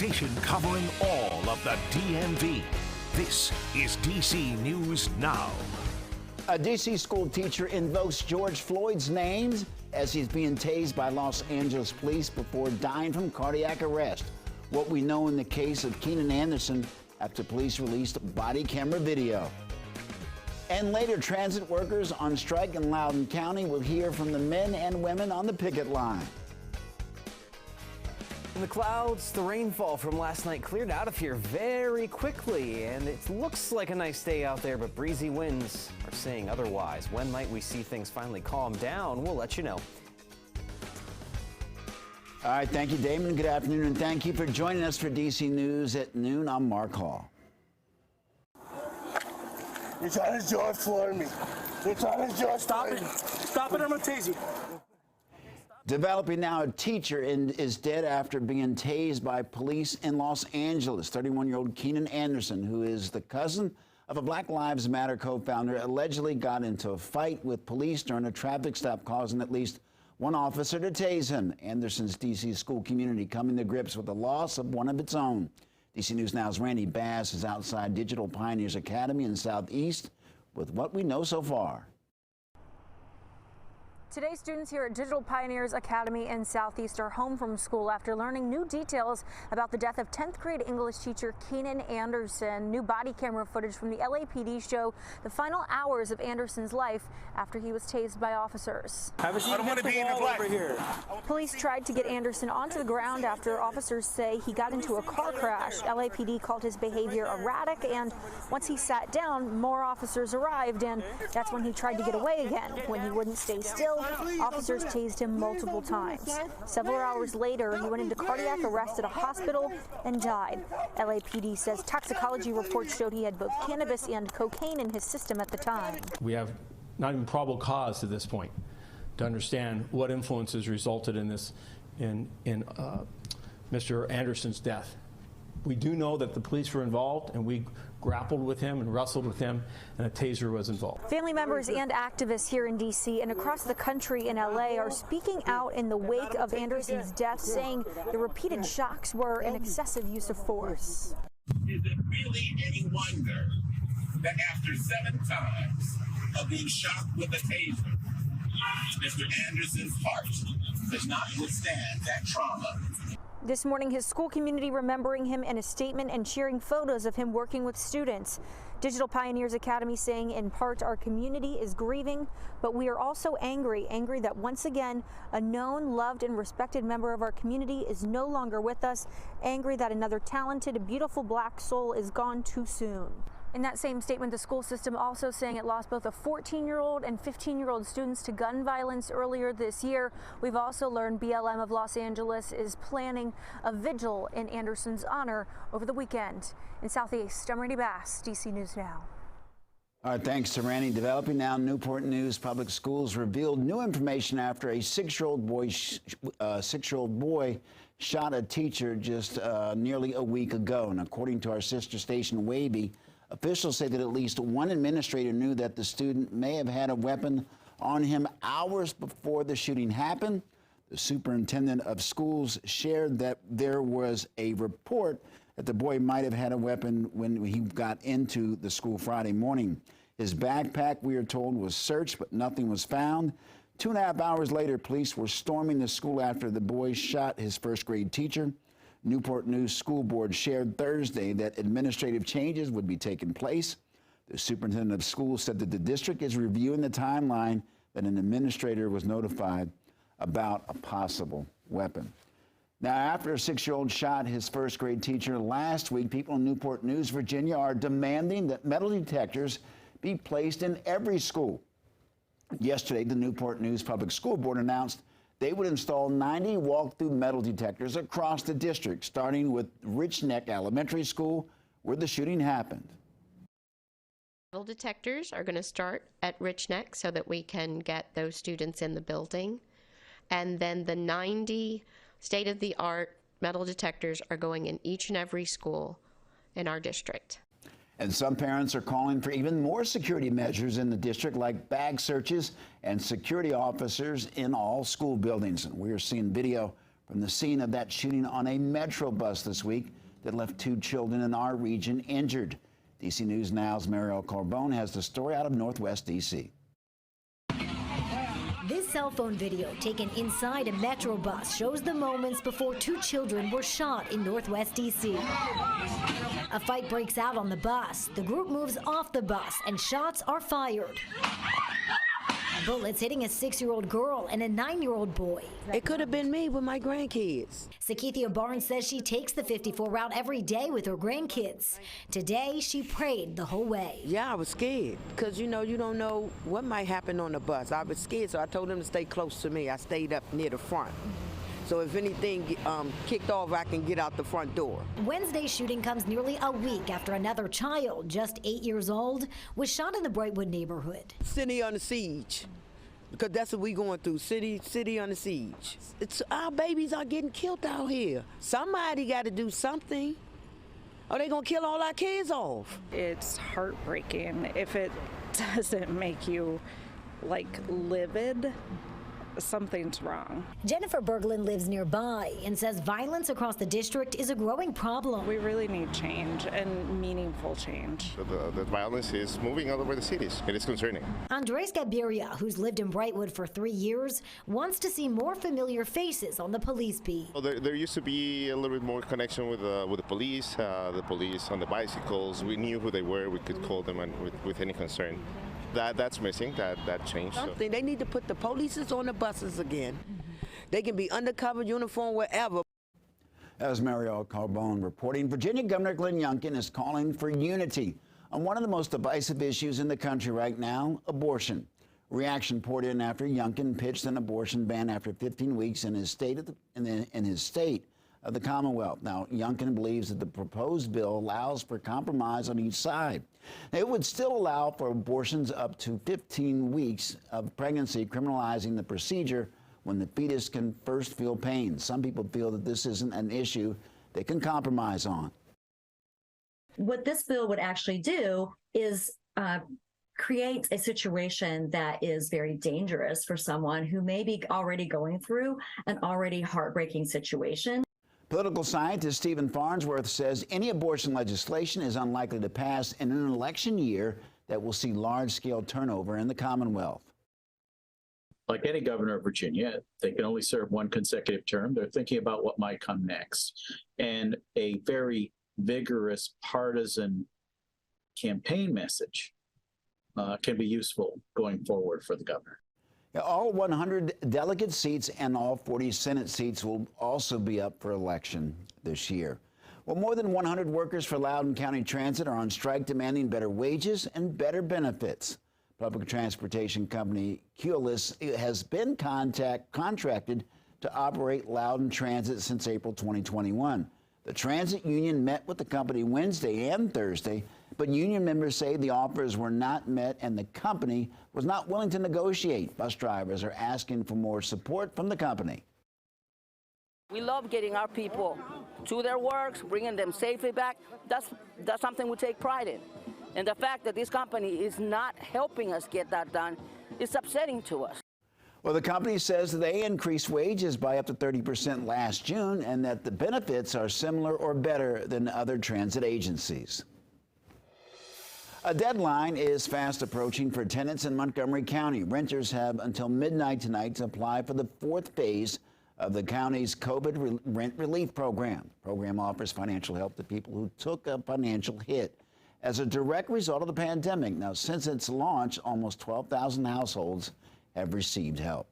station covering all of the DMV. This is DC News Now. A D.C. school teacher invokes George Floyd's name as he's being tased by Los Angeles police before dying from cardiac arrest. What we know in the case of Keenan Anderson after police released body camera video. And later, transit workers on strike in Loudoun County will hear from the men and women on the picket line. In the clouds, the rainfall from last night cleared out of here very quickly, and it looks like a nice day out there, but breezy winds are saying otherwise. When might we see things finally calm down? We'll let you know. All right, thank you, Damon. Good afternoon, and thank you for joining us for DC News at noon. I'm Mark Hall. You're trying to George Floyd me. You're trying to George Stop it. Stop it, I'm gonna tase you. Developing now, a teacher is dead after being tased by police in Los Angeles. 31-year-old Keenan Anderson, who is the cousin of a Black Lives Matter co-founder, allegedly got into a fight with police during a traffic stop, causing at least one officer to tase him. Anderson's D.C. school community coming to grips with the loss of one of its own. DC News Now's Randy Bass is outside Digital Pioneers Academy in Southeast with what we know so far. Today, students here at Digital Pioneers Academy in Southeast are home from school after learning new details about the death of 10th grade English teacher Keenan Anderson. New body camera footage from the LAPD show the final hours of Anderson's life after he was tased by officers. I don't want to be in the black over here. Police tried to get Anderson onto the ground after officers say he got into a car crash. LAPD called his behavior erratic, and once he sat down, more officers arrived, and that's when he tried to get away again. When he wouldn't stay still, officers tased him multiple times. Several hours later, he went into cardiac arrest at a hospital and died. LAPD says toxicology reports showed he had both cannabis and cocaine in his system at the time. We have not even probable cause to this point to understand what influences resulted in this, in Mr. Anderson's death. We do know that the police were involved, and we grappled with him and wrestled with him, and a taser was involved. Family members and activists here in D.C. and across the country in L.A. are speaking out in the wake of Anderson's death, saying the repeated shocks were an excessive use of force. Is it really any wonder that after 7 times of being shocked with a taser, Mr. Anderson's heart does not withstand that trauma? This morning, his school community remembering him in a statement and sharing photos of him working with students. Digital Pioneers Academy saying, in part, our community is grieving, but we are also angry that once again, a known, loved, and respected member of our community is no longer with us, angry that another talented, beautiful black soul is gone too soon. In that same statement, the school system also saying it lost both a 14-year-old and 15-year-old students to gun violence earlier this year. We've also learned BLM of Los Angeles is planning a vigil in Anderson's honor over the weekend. In Southeast, I'm Randy Bass, DC News Now. All right, thanks to Randy. Developing now, Newport News Public Schools revealed new information after a 6-year-old boy shot a teacher just nearly a week ago. And according to our sister station, Wavy, officials say that at least one administrator knew that the student may have had a weapon on him hours before the shooting happened. The superintendent of schools shared that there was a report that the boy might have had a weapon when he got into the school Friday morning. His backpack, we are told, was searched, but nothing was found. 2.5 hours later, police were storming the school after the boy shot his first-grade teacher. Newport News School Board shared Thursday that administrative changes would be taking place. The superintendent of schools said that the district is reviewing the timeline that an administrator was notified about a possible weapon. Now, after a 6-year-old shot his first-grade teacher last week, people in Newport News, Virginia, are demanding that metal detectors be placed in every school. Yesterday, the Newport News Public School Board announced they would install 90 walk-through metal detectors across the district, starting with Rich Neck Elementary School, where the shooting happened. Metal detectors are going to start at Rich Neck so that we can get those students in the building. And then the 90 state-of-the-art metal detectors are going in each and every school in our district. And some parents are calling for even more security measures in the district, like bag searches and security officers in all school buildings. And we are seeing video from the scene of that shooting on a Metro bus this week that left 2 children in our region injured. DC News Now's Mariel Carbone has the story out of Northwest DC. This cell phone video taken inside a Metro bus shows the moments before 2 children were shot in Northwest DC. A fight breaks out on the bus. The group moves off the bus and shots are fired. Bullets hitting a 6-year-old girl and a 9-year-old boy. It could have been me with my grandkids. Sakithia Barnes says she takes the 54 route every day with her grandkids. Today, she prayed the whole way. Yeah, I was scared because, you don't know what might happen on the bus. I was scared, so I told them to stay close to me. I stayed up near the front. So if anything kicked off, I can get out the front door. Wednesday's shooting comes nearly a week after another child, just 8 years old, was shot in the Brightwood neighborhood. City under siege, because that's what we going through. City under siege. Our babies are getting killed out here. Somebody got to do something. Are they gonna kill all our kids off? It's heartbreaking. If it doesn't make you livid, something's wrong. Jennifer Berglund lives nearby and says violence across the district is a growing problem. We really need change and meaningful change. The violence is moving all over the cities. It is concerning. Andres Gabiria, who's lived in Brightwood for 3 years, wants to see more familiar faces on the police beat. Well, there used to be a little bit more connection with the police on the bicycles. We knew who they were. We could call them with any concern. That's missing. That changed. Something. They need to put the polices on the buses again. They can be undercover, uniform, wherever. As Mariel Carbone reporting, Virginia Governor Glenn Youngkin is calling for unity on one of the most divisive issues in the country right now, abortion. Reaction poured in after Youngkin pitched an abortion ban after 15 weeks in his state of the Commonwealth. Now, Youngkin believes that the proposed bill allows for compromise on each side. It would still allow for abortions up to 15 weeks of pregnancy, criminalizing the procedure when the fetus can first feel pain. Some people feel that this isn't an issue they can compromise on. What this bill would actually do is create a situation that is very dangerous for someone who may be already going through an already heartbreaking situation. Political scientist Stephen Farnsworth says any abortion legislation is unlikely to pass in an election year that will see large-scale turnover in the Commonwealth. Like any governor of Virginia, they can only serve one consecutive term. They're thinking about what might come next. And a very vigorous partisan campaign message can be useful going forward for the governor. All 100 delegate seats and all 40 Senate seats will also be up for election this year. Well, more than 100 workers for Loudoun County Transit are on strike demanding better wages and better benefits. Public transportation company Keolis has been contracted to operate Loudoun Transit since April 2021. The transit union met with the company Wednesday and Thursday, but union members say the offers were not met and the company was not willing to negotiate. Bus drivers are asking for more support from the company. We love getting our people to their works, bringing them safely back. That's something we take pride in. And the fact that this company is not helping us get that done is upsetting to us. Well, the company says they increased wages by up to 30% last June and that the benefits are similar or better than other transit agencies. A deadline is fast approaching for tenants in Montgomery County. Renters have until midnight tonight to apply for the 4th phase of the county's COVID rent relief program. The program offers financial help to people who took a financial hit as a direct result of the pandemic. Now, since its launch, almost 12,000 households have received help.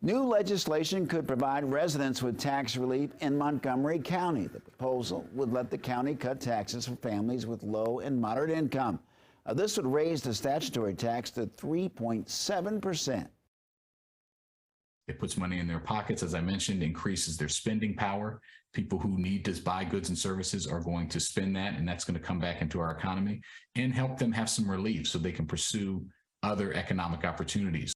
New legislation could provide residents with tax relief in Montgomery County. The proposal would let the county cut taxes for families with low and moderate income. This would raise the statutory tax to 3.7%. It puts money in their pockets, as I mentioned, increases their spending power. People who need to buy goods and services are going to spend that, and that's going to come back into our economy and help them have some relief so they can pursue other economic opportunities.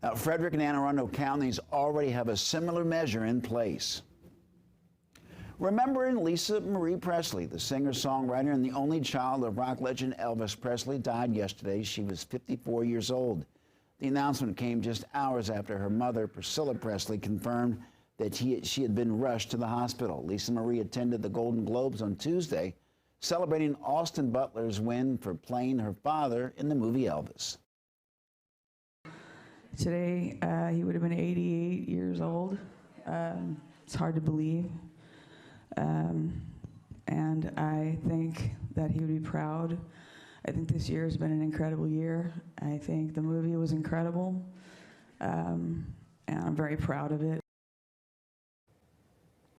Now, Frederick and Anne Arundel counties already have a similar measure in place. Remembering Lisa Marie Presley, the singer-songwriter and the only child of rock legend Elvis Presley, died yesterday. She was 54 years old. The announcement came just hours after her mother, Priscilla Presley, confirmed that she had been rushed to the hospital. Lisa Marie attended the Golden Globes on Tuesday, celebrating Austin Butler's win for playing her father in the movie Elvis. Today, he would have been 88 years old. It's hard to believe. And I think that he would be proud. I think this year has been an incredible year. I think the movie was incredible. And I'm very proud of it.